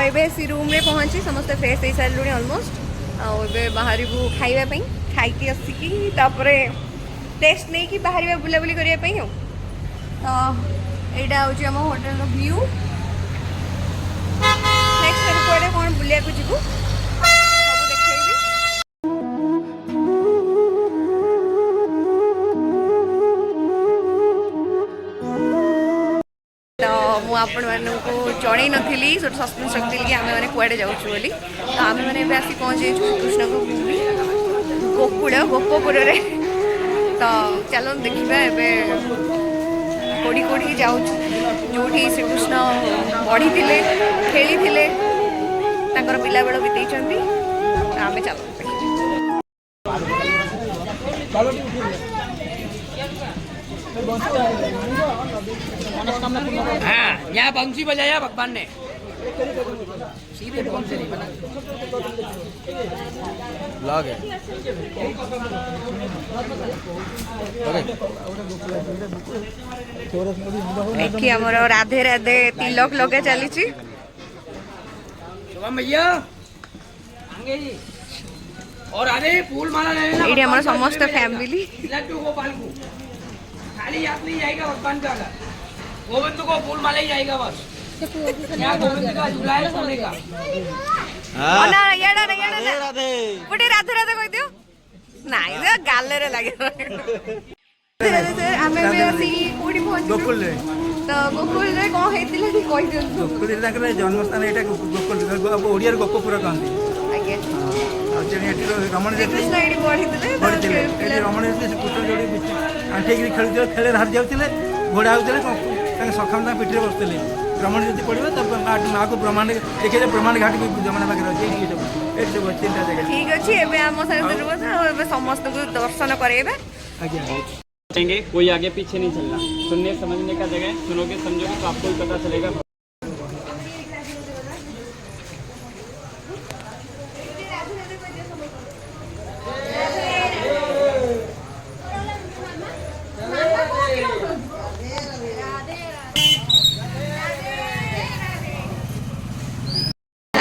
ये रूम रे पहुँची समस्त फ्रेश हो सारे अलमोस्ट आए बाहर को खावाई खाई आसिकी टेस्ट नहीं कि बाहर बुलाबुली करने तो यहाँ हूँ आम होटेल व्यू नेक्स्ट कौन कौन बुलिया जीवु आपण को जन नी सस्पेंस रखी कि आम मैंने कड़े जाऊँ बोली तो आम मैंने आसी पहुँचे कृष्ण को गोकुड़ गोपपुर तो चलो देखा एवं कौड़ी कौड़ी जाऊँ जो श्रीकृष्ण पढ़ी थे खेली थे पिला बेल बीते आम चलो हाँ यहाँ बंसी बजाया भगवान ने ब्लॉग है देखिए हमर राधे राधे तिलक लगे चली भैया और आधे फूल माला लेना ये हमारा समस्त फैमिली लड्डू गोपाल को खाली याद नहीं जाएगा भगवान का गोविंद को फूल माला ही जाएगा बस यहाँ गोविंद का झूला है सोने का ना येड़ा राधे राधे राधे कह दियो नहीं ना गाले रे लागे राधे आमे भी आसी कोडी पहुंची गोकुल रे तो गोकुल रे कोन हेतिले ठी कहि दियो गोकुल रे ताकर जन्म स्थान एटा गोकुल ओडिया रे गोपपुर कहंती आगे रमण कृष्ण एडी पढ़ी थे रमण पुत्र जोड़ी आंठे खेलुले खेल हार जाते घोड़ा होते सखाम पिठे बसते रमण जी पड़े तब माँ को ब्रह्मांड देखिए ब्रह्मांड घाट भी जमाना पाखे अच्छे सब चिंता जगह ठीक अच्छे एवं साथ समस्त को दर्शन करेगा कोई आगे पीछे नहीं चलना सुनने समझने का जगह सुनोगे समझोगे तो आपको ही पता चलेगा।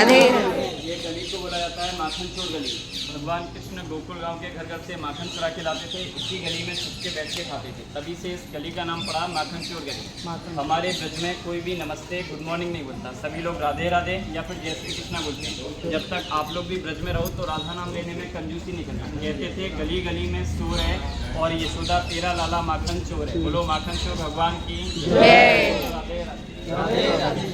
ये गली को बोला जाता है माखन चोर गली। भगवान कृष्ण गोकुल गांव के घर घर से माखन चुरा के लाते थे, इसी गली में छुप के बैठ के खाते थे, तभी से इस गली का नाम पड़ा माखन चोर गली। हमारे ब्रज में कोई भी नमस्ते गुड मॉर्निंग नहीं बोलता, सभी लोग राधे राधे या फिर जय श्री कृष्णा बोलते हैं। जब तक आप लोग भी ब्रज में रहो तो राधा नाम लेने में कंजूसी नहीं करना। कहते थे गली गली में चोर है और यशोदा तेरा लाला माखन चोर है। बोलो माखन चोर भगवान की राधे राधे।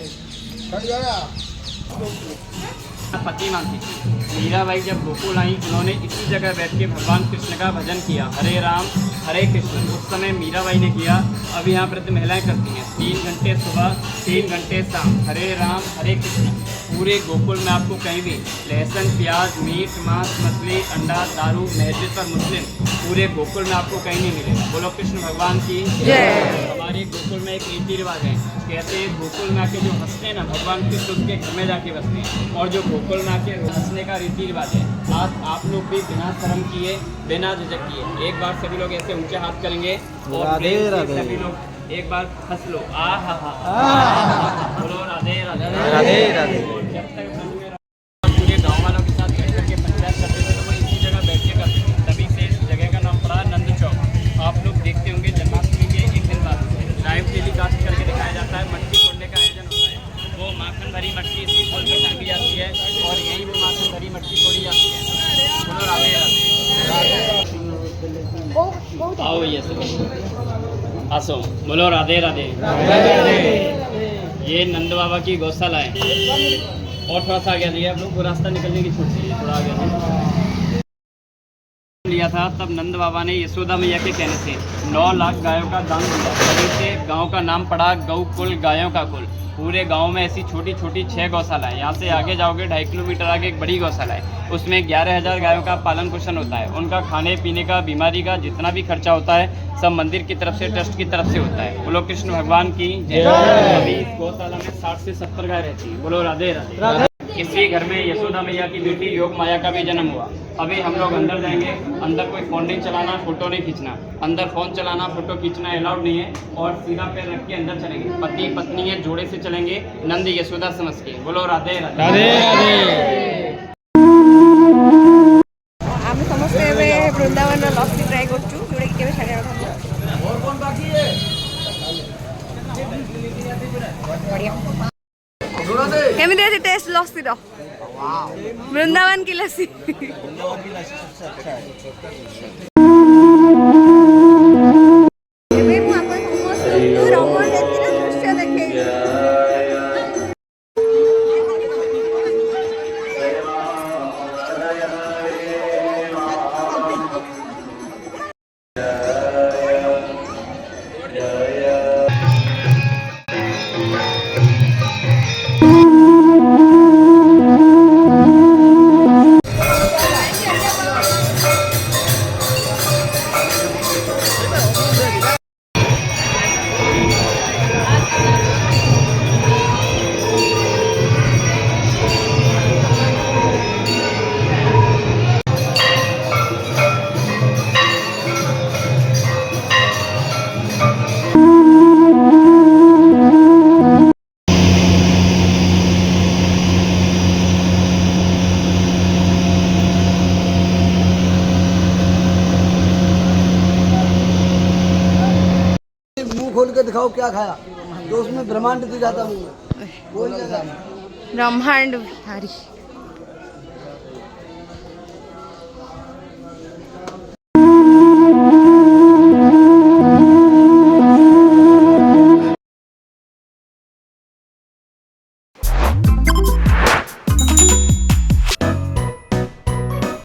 पति मानती थी मीराबाई जब गोकुल आई, उन्होंने इसी जगह बैठ के भगवान कृष्ण का भजन किया, हरे राम हरे कृष्ण। उस समय मीराबाई ने किया, अब यहाँ व्रत महिलाएं करती हैं 3 घंटे सुबह 3 घंटे शाम, हरे राम हरे कृष्ण। पूरे गोकुल में आपको कहीं भी लहसुन प्याज मीट मांस मछली अंडा दारू मस्जिद पर मुस्लिम पूरे गोकुल में आपको कहीं नहीं मिलेगा। बोलो कृष्ण भगवान की जय। हमारे गोकुल में एक रीति रिवाज है, कहते हैं गोकुल में आके जो हंसते हैं ना भगवान कृष्ण उसके घर में जाके बसते हैं, और जो गोकुल में आके हंसने का रीति रिवाज है। आज आप लोग भी बिना शर्म किए बिना झिझक किए एक बार सभी लोग ऐसे ऊंचे हाथ करेंगे और सभी लोग एक बार हंस लो, आ हा हा बोलो राधे राधे राधे राधे। जब तक पूरे गाँव वालों के साथ बैठ करके पंचायत करते थे तो वो इसी जगह बैठ के करते थे, तभी से इस जगह का नाम पड़ा नंद चौक। आप लोग देखते होंगे जन्माष्टमी के एक दिन बाद लाइव टेलीकास्ट करके दिखाया जाता है, मटकी फोड़ने का आयोजन होता है। वो माखन भरी मटकी इसकी खोल कर टांगी जाती है और यही वो माखन भरी मटकी फोड़ी जाती है। बोलो राधे राधे। आओ ये सब आसो बोलो राधे राधे। ये नंद बाबा की गौशाला है और थोड़ा सा आगे आ जाइए आप लोग, वो रास्ता निकलने की छूट चाहिए, थोड़ा आगे लिया था। तब नंद बाबा ने यशोदा मैया के कहने से 9 लाख गायों का दान दिया, तभी से गांव का नाम पड़ा गौकुल, गायों का कुल। पूरे गांव में ऐसी छोटी छोटी 6 गौशाला है। यहाँ से आगे जाओगे 2.5 किलोमीटर आगे एक बड़ी गौशाला है, उसमें 11,000 गायों का पालन पोषण होता है। उनका खाने पीने का बीमारी का जितना भी खर्चा होता है सब मंदिर की तरफ से ट्रस्ट की तरफ से होता है। बोलो कृष्ण भगवान की जय। अभी इस गौशाला में 60 से 70 गाय रहती है। बोलो राधे राधे। इसी घर में यशोदा मैया की बेटी योग माया का भी जन्म हुआ। अभी हम लोग अंदर जाएंगे। अंदर कोई फोन नहीं चलाना, फोटो नहीं खींचना। अंदर फोन चलाना, फोटो खींचना अलाउड नहीं है। और सीधा पैर रख के अंदर चलेंगे। पति पत्नी है, जोड़े से चलेंगे, नंद यशोदा समझ के। बोलो राधे राधे। आम समस्ते वृंदावन लस्सी ट्राए करछु जोड़ा कि केबे छाड़े बढ़िया केमिति अछि टेस्ट लस्सी रो वृंदावन की लस्सी ଏବେ ମୁଁ ଆପଣ ସମସ୍ତଙ୍କୁ ରମଣ ଜାତିର ଦୃଶ୍ୟ ଦେଖେଇବି मुंह खोल के दिखाओ क्या खाया, तो उसमें ब्रह्मांड दिखाता मुंह बोल क्या खाया? ब्रह्मांड विहारी